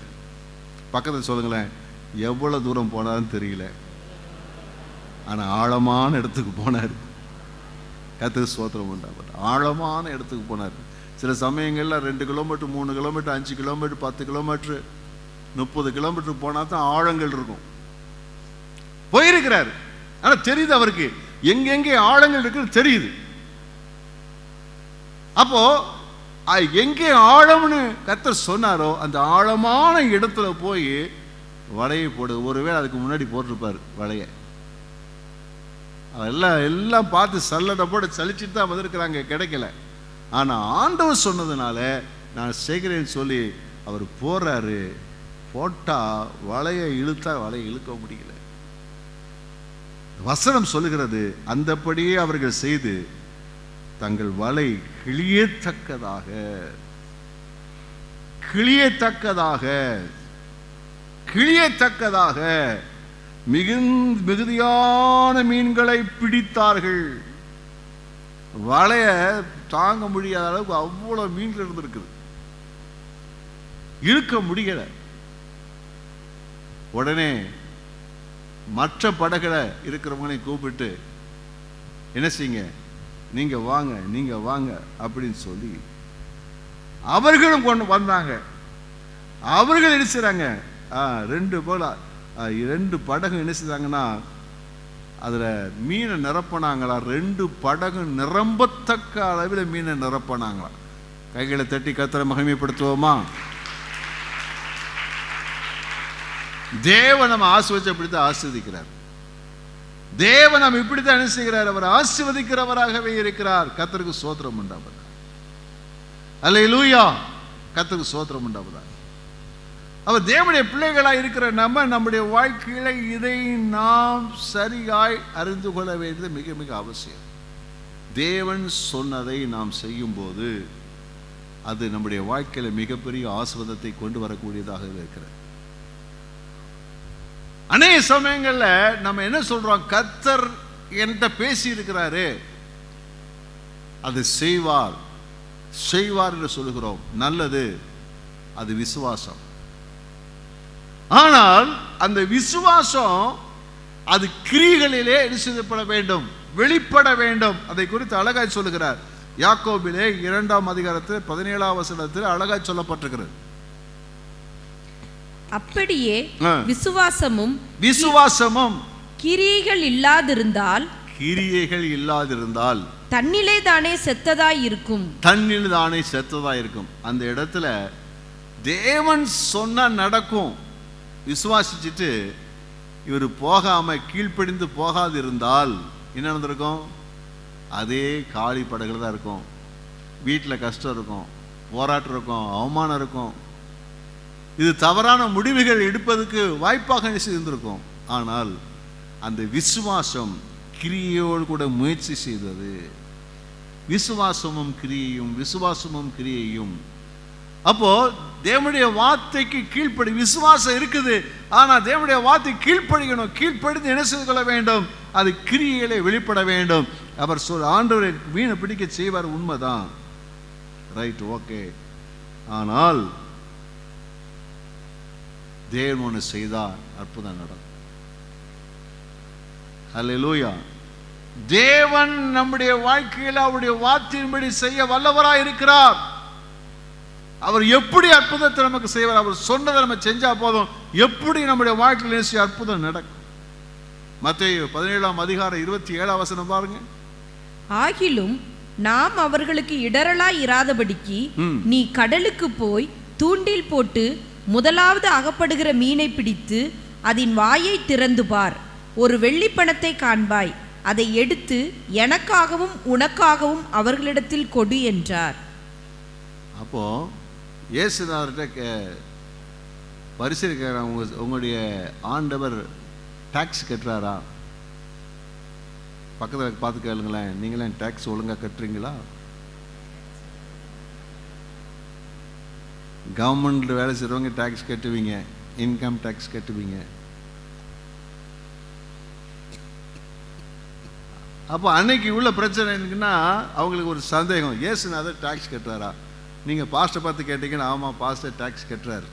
பக்கத்தில் சொல்லுங்களேன், எவ்வளோ தூரம் போனாலும் தெரியல. ஆனால் ஆழமான இடத்துக்கு போனார். கர்த்தருக்கு ஸ்தோத்திரம் உண்டாகும். ஆழமான இடத்துக்கு போனார். சில சமயங்களில் 2 kilometre 3 kilometre 5 kilometre 10 kilometre 30 kilometre போனால் தான் ஆழங்கள் இருக்கும். போயிருக்கிறார். ஆனால் தெரியுது அவருக்கு எங்கெங்கே ஆழங்கள் இருக்குன்னு தெரியுது. அப்போ எங்கே ஆழம்னு கர்த்தர் சொன்னாரோ அந்த ஆழமான இடத்துல போய் வலையை போடு. ஒருவேளை அதுக்கு முன்னாடி போட்டிருப்பார் வலையை. எல்லாம் பார்த்து சல்லடை போட்டு சலிச்சுட்டு தான் வந்திருக்கிறாங்க, கிடைக்கல. ஆனால் ஆண்டவர் சொன்னதுனால நான் செய்கிறேன்னு சொல்லி அவர் போறாரு. போட்டா வலையை இழுத்தா வலையை இழுக்க முடியல. வசனம் சொல்லுகிறது, அந்தபடியே அவர்கள் செய்து தங்கள் வலை கிழியத்தக்கதாக மிகுதியான மீன்களை பிடித்தார்கள். வலைய தாங்க முடியாத அளவுக்கு அவ்வளவு மீன்கள் இருந்திருக்குது. இழுக்க முடியல. உடனே மற்ற படகுல இருக்கிறவங்களையும் கூப்பிட்டு என்ன செய்யுங்க, நீங்க வாங்க அப்படின்னு சொல்லி அவர்களும் கொண்டு வந்தாங்க. அவர்கள் என்ன செய்றாங்க, 2 படகு என்ன செய்தாங்கன்னா அதுல மீனை நிரப்பினாங்களா. 2 படகு நிரம்பத்தக்க அளவில் மீனை நிரப்பினாங்களா. கைகளை தட்டி கர்த்தரை மகிமைப்படுத்துவோமா? தேவன் நம்ம ஆசீர்வதிச்சபடித்தான் ஆசீர்வதிக்கிறார். தேவன் நம்ம இப்படித்தான் என்ன செய்கிறார், அவர் ஆசீர்வதிக்கிறவராகவே இருக்கிறார். கர்த்தருக்கு ஸ்தோத்திரம் உண்டாவதாக. அல்லேலூயா. கர்த்தருக்கு ஸ்தோத்திரம் உண்டாவதாக. அவர் தேவனுடைய பிள்ளைகளாக இருக்கிற நம்முடைய வாழ்க்கையில இதை நாம் சரியாய் அறிந்து கொள்ள வேண்டியது மிக மிக அவசியம். தேவன் சொன்னதை நாம் செய்யும் போது அது நம்முடைய வாழ்க்கையில மிகப்பெரிய ஆசீர்வாதத்தை கொண்டு வரக்கூடியதாக இருக்கிறது. அநேக சமயங்கள்ல நம்ம என்ன சொல்றோம், கர்த்தர் என்கிட்ட பேசி இருக்கிறாரு, அது செய்வார் என்று சொல்லுகிறோம். நல்லது, அது விசுவாசம். ஆனால் அந்த விசுவாசம் அது கிரியைகளிலே செய்யப்பட வேண்டும், வெளிப்பட வேண்டும். அதை குறித்து அழகாய் சொல்லுகிறார். யாக்கோபிலே 2ஆம் அதிகாரத்தில் 17ஆம் வசனத்தில் அழகாய் சொல்லப்பட்டிருக்கிறது. அப்படியே விசுவாசமும் கிரியைகள் இல்லாதிருந்தால் தன்னிலே தானே செத்ததாய் இருக்கும். அந்த இடத்துல தேவன் சொன்னா நடக்கும், விசுவாசிச்சுட்டு இவர் போகாமல் கீழ்ப்படிந்து போகாது இருந்தால் என்ன நடந்திருக்கும்? அதே காலி படகுல தான் இருக்கும். வீட்டில் கஷ்டம் இருக்கும், போராட்டம் இருக்கும், அவமானம் இருக்கும். இது தவறான முடிவுகள் எடுப்பதற்கு வாய்ப்பாக இருந்திருக்கும். ஆனால் அந்த விசுவாசம் கிரியையோடு கூட முயற்சி செய்தது. விசுவாசமும் கிரியையும், விசுவாசமும் கிரியையும். அப்போ தேவனுடைய வார்த்தைக்கு கீழ்ப்படி, விசுவாசம் இருக்குது, ஆனால் தேவனுடைய வார்த்தை கீழ்ப்படிக்கணும். கீழ்ப்படிந்து என்ன செய்து கொள்ள வேண்டும்? அது கிரியையிலே வெளிப்பட வேண்டும். அவர் ஆண்டவரை மீனை பிடிக்க செய்வார், உண்மைதான், ரைட், ஓகே. ஆனால் தேவன் ஒன்று செய்தார், அற்புதம் நடக்கும். அல்லேலூயா. தேவன் நம்முடைய வாழ்க்கையில் அவருடைய வார்த்தையின்படி செய்ய வல்லவராய் இருக்கிறார். அவர் எப்படி அற்புதத்தை நமக்கு செய்வார்? அவர் சொன்னதை நம்ம செஞ்சா போதும். எப்படி நம்முடைய வாழ்க்கையில் அற்புதம் நடக்கும்? மத்தேயு 17:27 பாருங்க. ஆகிலும் நாம் அவர்களுக்கு இடரலாய் இராதபடிக்கு நீ கடலுக்கு போய் தூண்டில் போட்டு முதலாவது அகப்படுகிற மீனை பிடித்து அதன் வாயை திறந்து பார். ஒரு வெள்ளி பணத்தை காண்பாய். அதை எடுத்து எனக்காகவும் உனக்காகவும் அவர்களிடத்தில் கொடு என்றார். அப்போ இயேசுநாதர்கிட்ட பரிசீலிக்கிற உங்களுடைய ஆண்டவர் டாக்ஸ் கட்டுறாரா? பக்கத்தில் பார்த்து கேளுங்களேன், நீங்களே டாக்ஸ் ஒழுங்காக கட்டுறீங்களா? கவர்மெண்ட்டில் வேலை செய்கிறவங்க டாக்ஸ் கட்டுவீங்க, இன்கம் டாக்ஸ் கட்டுவீங்க. அப்போ அன்னைக்கு உள்ள பிரச்சனை என்னன்னா, அவங்களுக்கு ஒரு சந்தேகம், இயேசுநாதர் டாக்ஸ் கட்டுறாரா? நீங்கள் பாஸ்டர் பார்த்து கேட்டீங்கன்னா, ஆமாம் பாஸ்டர் டாக்ஸ் கட்டுறாரு.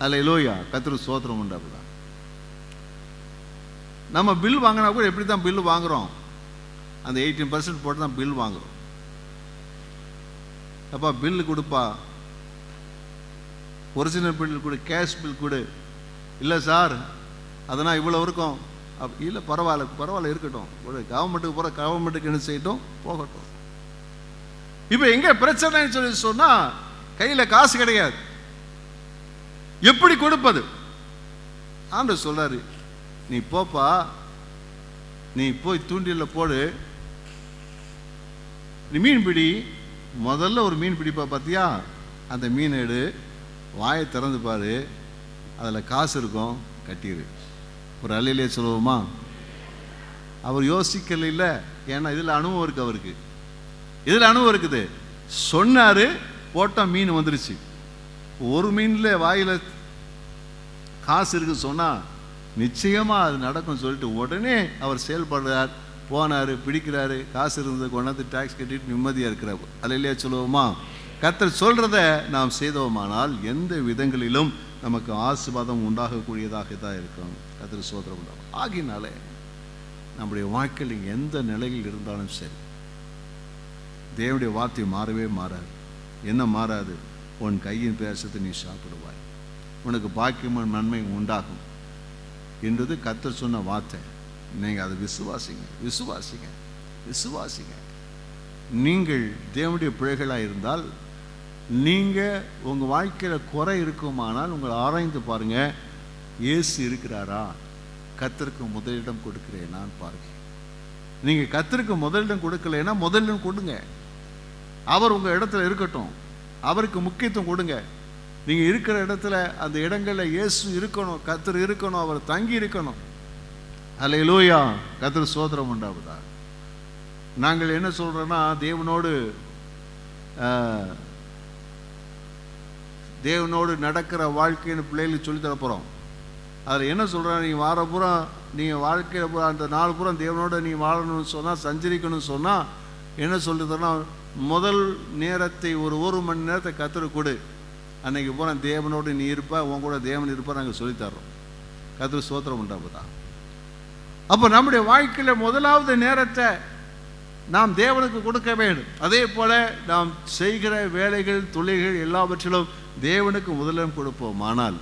அல்லேலூயா, கர்த்தருக்கு ஸ்தோத்திரம் உண்டாகுதா. நம்ம பில் வாங்கினா கூட எப்படி தான் பில்லு வாங்குகிறோம்? அந்த 18% போட்டு தான் பில் வாங்குகிறோம். அப்பா பில்லு கொடுப்பா, ஒரிஜினல் பில் கொடு, கேஷ் பில் கொடு. இல்லை சார் அதனால் இவ்வளோ இருக்கும். இல்லை பரவாயில்ல இருக்கட்டும், கவர்மெண்ட்டுக்கு போகிற கவர்மெண்ட்டுக்கு என்ன செய்யட்டும், போகட்டும். இப்போ எங்கே பிரச்சனைன்னு சொல்லி சொன்னால் கையில் காசு கிடையாது, எப்படி கொடுப்பது? ஆண்டவர் சொல்றாரு, நீ போப்பா, நீ போய் தூண்டில போடு, நீ மீன் பிடி. முதல்ல ஒரு மீன் பிடிப்பா, பார்த்தியா? அந்த மீன் எடு, வாயை திறந்து பாரு, அதில் காசு இருக்கும், கட்டிடு. ஒரு அல்லையிலே சொல்லுவோமா? அவர் யோசிக்கல, இல்லை, ஏன்னா இதில் அனுபவம் இருக்கு, அவருக்கு இதில் அனுபவம் இருக்குது. சொன்னார், போட்டால் மீன் வந்துருச்சு. ஒரு மீனில் வாயில் காசு இருக்கு சொன்னால் நிச்சயமாக அது நடக்கும் சொல்லிட்டு உடனே அவர் செயல்படுறார். போனார், பிடிக்கிறாரு, காசு இருந்தது கொண்டாந்து டாக்ஸ் கட்டிட்டு நிம்மதியாக இருக்கிறார். அல்லையிலே சொல்லுவோமா? கர்த்தர் சொல்கிறத நாம் செய்தோமானால் எந்த விதங்களிலும் நமக்கு ஆசீர்வாதம் உண்டாகக்கூடியதாக தான் இருக்கும். கர்த்தர் ஸ்தோத்திரம் உண்டாகும். ஆகினாலே நம்முடைய வாழ்க்கையில் எந்த நிலையில் இருந்தாலும் சரி, தேவனுடைய வார்த்தை மாறவே மாறாது. என்ன மாறாது? உன் கையின் பிரயாசத்தை நீ சாப்பிடுவாய், உனக்கு பாக்கியமும் நன்மை உண்டாகும் என்றது கர்த்தர் சொன்ன வார்த்தை. நீங்கள் அதை விசுவாசிங்க. நீங்கள் தேவனுடைய பிள்ளைகளாக இருந்தால், நீங்கள் உங்கள் வாழ்க்கையில் குறை இருக்குமானால் உங்களை ஆராய்ந்து பாருங்கள். இயேசு இருக்கிறாரா? கர்த்தருக்கு முதலிடம் கொடுக்கிறேனான்னு பாருங்க. நீங்கள் கர்த்தருக்கு முதலிடம் கொடுக்கலைன்னா முதலிடம் கொடுங்க. அவர் உங்கள் இடத்துல இருக்கட்டும், அவருக்கு முக்கியத்துவம் கொடுங்க. நீங்கள் இருக்கிற இடத்துல அந்த இடங்களில் இயேசு இருக்கணும், கர்த்தர் இருக்கணும், அவர் தங்கி இருக்கணும். அல்லேலூயா, கர்த்தர் ஸ்தோத்திரம் உண்டாகுதா. நாங்கள் என்ன சொல்கிறோன்னா, தேவனோடு நடக்கிற வாழ்க்கைன்னு பிள்ளைகளுக்கு சொல்லித்தர போகிறோம். அதில் என்ன சொல்கிறேன், நீங்கள் வாரப்புறம் நீங்கள் வாழ்க்கையில் பூரா அந்த நாள் பூரா தேவனோடு நீங்கள் வாழணும்னு சொன்னால், சஞ்சரிக்கணும்னு சொன்னால் என்ன சொல்லித்தரோன்னா, முதல் நேரத்தை ஒரு மணி நேரத்தை கர்த்தருக்கு கொடு. அன்னைக்கு பூரா தேவனோடு நீ இருப்பா, உன் கூட தேவன் இருப்பா, நாங்கள் சொல்லித்தர்றோம். கர்த்தருக்கு ஸ்தோத்திரம் உண்டாகுதா. அப்போ நம்முடைய வாழ்க்கையில் முதலாவது நேரத்தை நாம் தேவனுக்கு கொடுக்க வேண்டும். அதே போல் நாம் செய்கிற வேலைகள், தொழில்கள் எல்லாவற்றிலும் தேவனுக்கு முதலிடம் கொடுப்போம். ஆனால்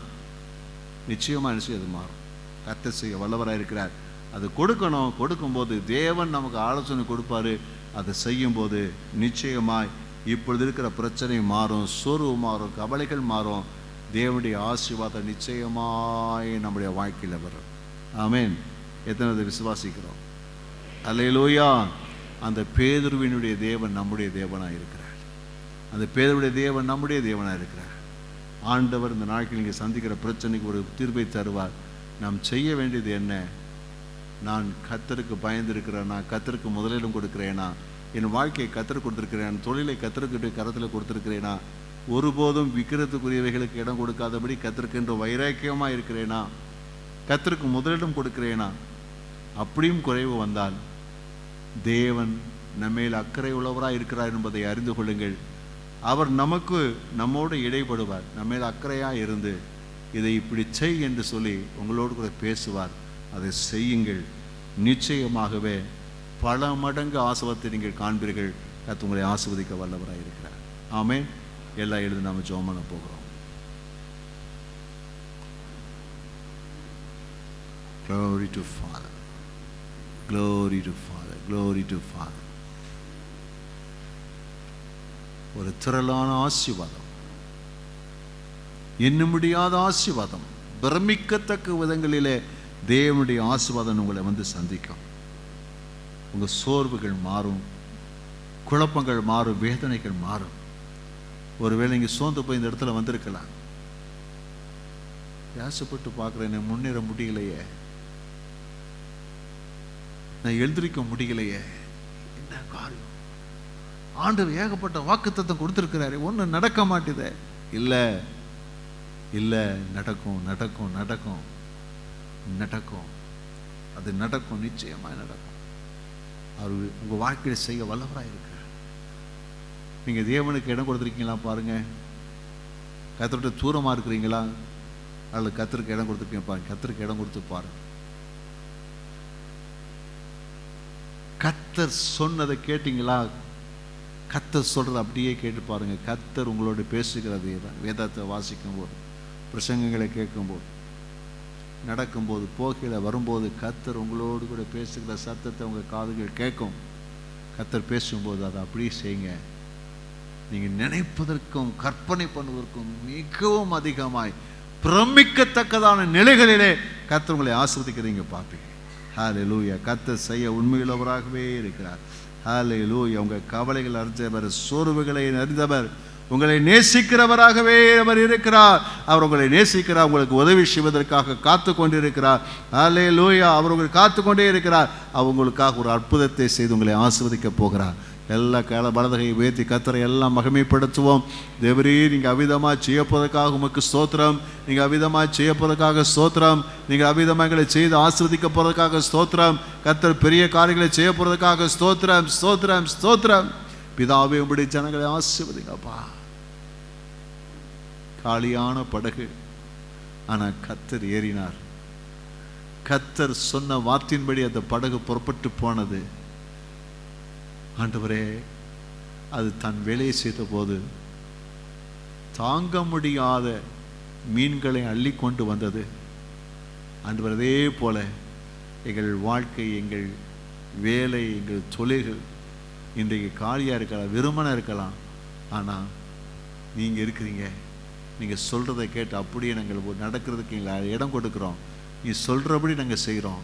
நிச்சயமாக நிச்சயம் அது மாறும். கர்த்தர் செய்ய வல்லவராக இருக்கிறார். அது கொடுக்கணும். கொடுக்கும்போது தேவன் நமக்கு ஆலோசனை கொடுப்பாரு. அதை செய்யும்போது நிச்சயமாய் இப்பொழுது இருக்கிற பிரச்சனை மாறும், சோர்வு மாறும், கவலைகள் மாறும். தேவனுடைய ஆசீர்வாதம் நிச்சயமாய் நம்முடைய வாழ்க்கையில் வரும். ஆமென். எத்தனை விசுவாசிக்கிறோம்? அல்லேலூயா. அந்த பேதுருவினுடைய தேவன் நம்முடைய தேவனாக இருக்கிறார். அந்த பேதுருடைய தேவன் நம்முடைய தேவனாக இருக்கிறார். ஆண்டவர் இந்த நாட்கள் நீங்கள் சந்திக்கிற பிரச்சனைக்கு ஒரு தீர்ப்பை தருவார். நாம் செய்ய வேண்டியது என்ன? நான் கர்த்தருக்கு பயந்திருக்கிறேன், நான் கர்த்தருக்கு முதலிடம் கொடுக்கிறேனா, என் வாழ்க்கையை கர்த்தருக்கு கொடுத்துருக்கிறேன், தொழிலை கர்த்தருக்கு கரத்தில் கொடுத்துருக்கிறேனா, ஒருபோதும் விக்கிரத்துக்குரியவைகளுக்கு இடம் கொடுக்காதபடி கர்த்தருக்கு என்று வைராக்கியமாக இருக்கிறேனா, கர்த்தருக்கு முதலிடம் கொடுக்கிறேனா? அப்படியும் குறைவு வந்தால் தேவன் நம்மேல் அக்கறை உள்ளவராக இருக்கிறார் என்பதை அறிந்து கொள்ளுங்கள். அவர் நம்மோடு இடைப்படுவார். நம்மேல் அக்கறையாக இருந்து இதை இப்படி செய் என்று சொல்லி உங்களோடு கூட பேசுவார். அதை செய்யுங்கள். நிச்சயமாகவே பல மடங்கு ஆசீர்வாதத்தை நீங்கள் காண்பீர்கள். கர்த்தர் உங்களை ஆசீர்வதிக்க வல்லவராக இருக்கிறார். ஆமென். எல்லாம் எழுதி நாம் ஜெபம் பண்ண போகிறோம். Glory to Father. Glory to Father. Glory to Father. ஒரு திரளான ஆசீர்வாதம், எண்ண முடியாத ஆசீர்வாதம், பிரமிக்கத்தக்க விதங்களிலே தேவனுடைய ஆசீர்வாதம் உங்களை வந்து சந்திக்கும். உங்கள் சோர்வுகள் மாறும், குழப்பங்கள் மாறும், வேதனைகள் மாறும். ஒருவேளை நீங்கள் சோர்ந்து போய் இந்த இடத்துல வந்திருக்கலாம். ஆசைப்பட்டு பார்க்குறேன், முன்னேற முடியலையே, நான் எழுந்திருக்க முடியலையே, என்ன காரியம்? ஆண்டவர் ஏகப்பட்ட வாக்குத்தத்தம் கொடுத்துருக்கிறாரு, ஒன்றும் நடக்க மாட்டுதே. இல்லை இல்லை, நடக்கும் நடக்கும் நடக்கும் நடக்கும். அது நடக்கும், நிச்சயமாக நடக்கும். அவர் உங்கள் வாழ்க்கையில் செய்ய வல்லவராக இருக்கிறார். நீங்கள் தேவனுக்கு இடம் கொடுத்துருக்கீங்களா பாருங்க. கர்த்தர்கிட்ட தூரமாக இருக்கிறீங்களா, அல்லது கர்த்தருக்கு இடம் கொடுத்துருக்கீங்க பாருங்க. கர்த்தருக்கு இடம் கொடுத்து பாருங்க. கர்த்தர் சொன்னதை கேட்டீங்களா? கர்த்தர் சொல்றது அப்படியே கேட்டு பாருங்க. கர்த்தர் உங்களோடு பேசுகிறது தான். வேதத்தை வாசிக்கும் போது, பிரசங்கங்களை கேட்கும்போது, நடக்கும்போது, போகையில வரும்போது கர்த்தர் உங்களோடு கூட பேசுகிற சத்தத்தை உங்கள் காதுகள் கேட்கும். கர்த்தர் பேசும்போது அதை அப்படியே செய்யுங்க. நீங்கள் நினைப்பதற்கும் கற்பனை பண்ணுவதற்கும் மிகவும் அதிகமாய் பிரமிக்கத்தக்கதான நிலைகளிலே கர்த்தர் உங்களை ஆசீர்வதிக்கிறீங்க பார்ப்பீங்க. ஹல்லேலூயா. கர்த்தர் செய்ய உண்மையுள்ளவராகவே இருக்கிறார். ஹல்லேலூயா. உங்கள் கவலைகள் அறிந்தவர், சோர்வுகளை அறிந்தவர், உங்களை நேசிக்கிறவராகவே அவர் இருக்கிறார். அவர் உங்களை நேசிக்கிறார், உங்களுக்கு உதவி செய்வதற்காக காத்து கொண்டிருக்கிறார். ஹல்லேலூயா. அவர் உங்களுக்கு காத்து கொண்டே இருக்கிறார். அவர் உங்களுக்காக ஒரு அற்புதத்தை செய்து உங்களை ஆசீர்வதிக்க போகிறார். எல்லா பலதகையை உயர்த்தி கர்த்தரை எல்லாம் மகிமைப்படுத்துவோம். தேவரே, நீங்கள் அவிதமாக செய்யப்போவதற்காக உமக்கு ஸ்தோத்திரம். நீங்கள் அவிதமாக செய்யப்போவதற்காக ஸ்தோத்திரம். நீங்கள் அவிதமாக எங்களை செய்து ஆசீர்வதிக்க போவதற்காக ஸ்தோத்திரம். கர்த்தர் பெரிய காரியங்களை செய்ய போவதற்காக ஸ்தோத்திரம் ஸ்தோத்திரம் ஸ்தோத்திரம். பிதாவே, உம்முடைய ஜனங்களை ஆசீர்வதிங்கப்பா. காலியான படகு, ஆனால் கர்த்தர் ஏறினார். கர்த்தர் சொன்ன வார்த்தையின்படி அந்த படகு புறப்பட்டு போனது. ஆண்டவரே, அது தன் வேலையை செய்த போது தாங்க முடியாத மீன்களை அள்ளி கொண்டு வந்தது. ஆண்டவர், அதே போல எங்கள் வாழ்க்கை, எங்கள் வேலை, எங்கள் தொழில்கள் இன்றைக்கு காலியாக இருக்கலாம், வெறுமனாக இருக்கலாம். ஆனால் நீங்கள் இருக்கிறீங்க. நீங்கள் சொல்கிறத கேட்டு அப்படியே நாங்கள் நடக்கிறதுக்கு எங்களை இடம் கொடுக்குறோம். நீ சொல்கிறபடி நாங்கள் செய்கிறோம்.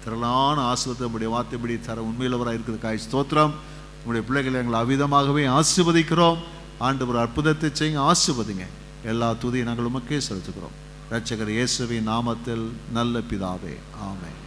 திரளான ஆசீர்வாதத்தை உங்களுடைய வார்த்தைப்படி தர உண்மையுள்ளவராக இருக்கிறதுக்காக ஸ்தோத்திரம். உங்களுடைய பிள்ளைகளை எங்களை அவிதமாகவே ஆசீர்வதிக்கிறோம். ஆண்டவர் அற்புதத்தை செய்யுங்க, ஆசீர்வதிங்க. எல்லா துதியை நாங்கள் உமக்கே செலுத்துகிறோம். இரட்சகர் இயேசுவின் நாமத்தில் நல்ல பிதாவே, ஆமென்.